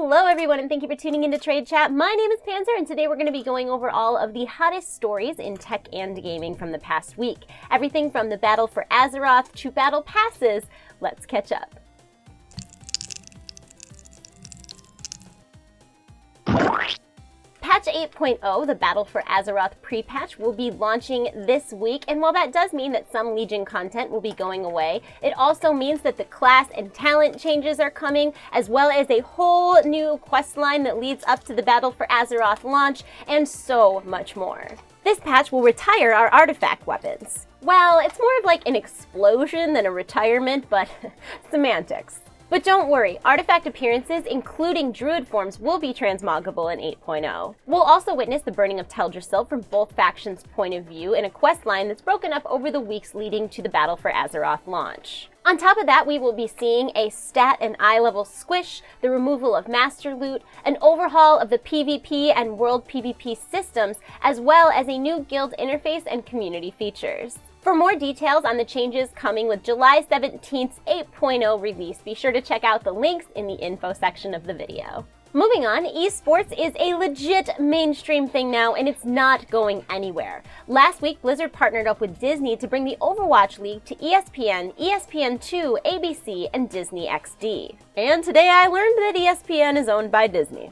Hello everyone, and thank you for tuning into TradeChat. My name is Panzer, and today we're going to be going over all of the hottest stories in tech and gaming from the past week. Everything from the battle for Azeroth to battle passes. Let's catch up. Patch 8.0, the Battle for Azeroth pre-patch, will be launching this week, and while that does mean that some Legion content will be going away, it also means that the class and talent changes are coming, as well as a whole new quest line that leads up to the Battle for Azeroth launch, and so much more. This patch will retire our artifact weapons. Well, it's more of like an explosion than a retirement, but semantics. But don't worry, artifact appearances, including druid forms, will be transmoggable in 8.0. We'll also witness the burning of Teldrassil from both factions' point of view in a quest line that's broken up over the weeks leading to the Battle for Azeroth launch. On top of that, we will be seeing a stat and eye level squish, the removal of master loot, an overhaul of the PvP and world PvP systems, as well as a new guild interface and community features. For more details on the changes coming with July 17th's 8.0 release, be sure to check out the links in the info section of the video. Moving on, esports is a legit mainstream thing now, and it's not going anywhere. Last week, Blizzard partnered up with Disney to bring the Overwatch League to ESPN, ESPN2, ABC, and Disney XD. And today I learned that ESPN is owned by Disney.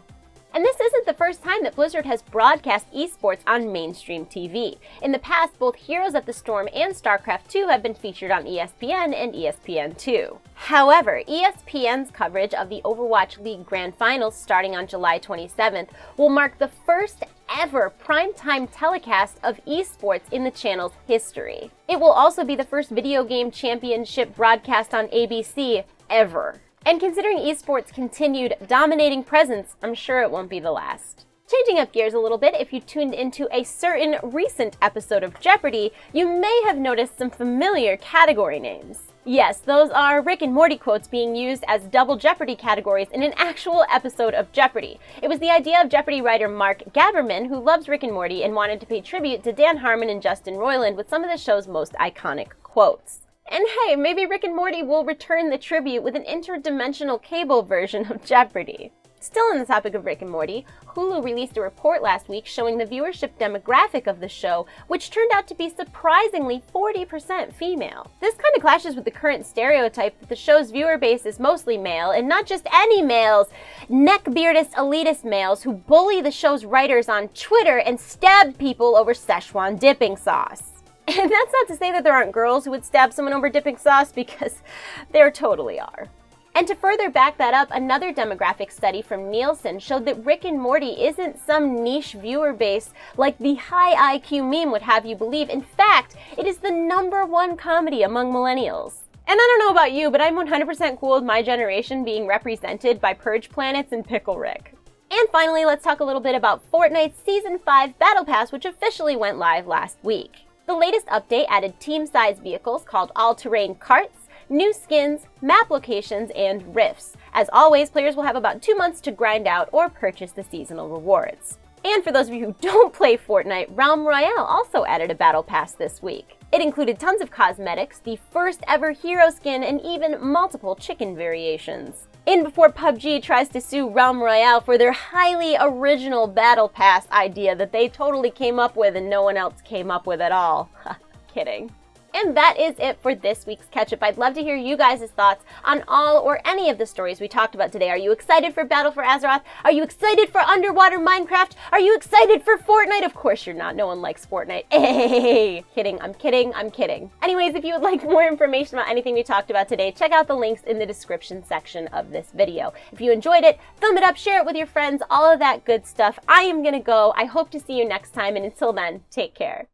And this isn't the first time that Blizzard has broadcast esports on mainstream TV. In the past, both Heroes of the Storm and StarCraft 2 have been featured on ESPN and ESPN2. However, ESPN's coverage of the Overwatch League Grand Finals starting on July 27th will mark the first ever primetime telecast of esports in the channel's history. It will also be the first video game championship broadcast on ABC ever. And considering esports' continued dominating presence, I'm sure it won't be the last. Changing up gears a little bit, if you tuned into a certain recent episode of Jeopardy, you may have noticed some familiar category names. Yes, those are Rick and Morty quotes being used as double Jeopardy categories in an actual episode of Jeopardy. It was the idea of Jeopardy writer Mark Gaberman, who loves Rick and Morty and wanted to pay tribute to Dan Harmon and Justin Roiland with some of the show's most iconic quotes. And hey, maybe Rick and Morty will return the tribute with an interdimensional cable version of Jeopardy! Still on the topic of Rick and Morty, Hulu released a report last week showing the viewership demographic of the show, which turned out to be surprisingly 40% female. This kind of clashes with the current stereotype that the show's viewer base is mostly male, and not just any males, neckbeardist elitist males who bully the show's writers on Twitter and stab people over Szechuan dipping sauce. And that's not to say that there aren't girls who would stab someone over dipping sauce, because there totally are. And to further back that up, another demographic study from Nielsen showed that Rick and Morty isn't some niche viewer base like the high IQ meme would have you believe. In fact, it is the #1 comedy among millennials. And I don't know about you, but I'm 100% cool with my generation being represented by Purge Planets and Pickle Rick. And finally, let's talk a little bit about Fortnite's Season 5 Battle Pass, which officially went live last week. The latest update added team-sized vehicles called all-terrain carts, new skins, map locations, and rifts. As always, players will have about 2 months to grind out or purchase the seasonal rewards. And for those of you who don't play Fortnite, Realm Royale also added a battle pass this week. It included tons of cosmetics, the first ever hero skin, and even multiple chicken variations. And before PUBG tries to sue Realm Royale for their highly original battle pass idea that they totally came up with and no one else came up with at all. Kidding. And that is it for this week's catch-up. I'd love to hear you guys' thoughts on all or any of the stories we talked about today. Are you excited for Battle for Azeroth? Are you excited for underwater Minecraft? Are you excited for Fortnite? Of course you're not. No one likes Fortnite. Hey, kidding, I'm kidding, I'm kidding. Anyways, if you would like more information about anything we talked about today, check out the links in the description section of this video. If you enjoyed it, thumb it up, share it with your friends, all of that good stuff. I am gonna go. I hope to see you next time, and until then, take care.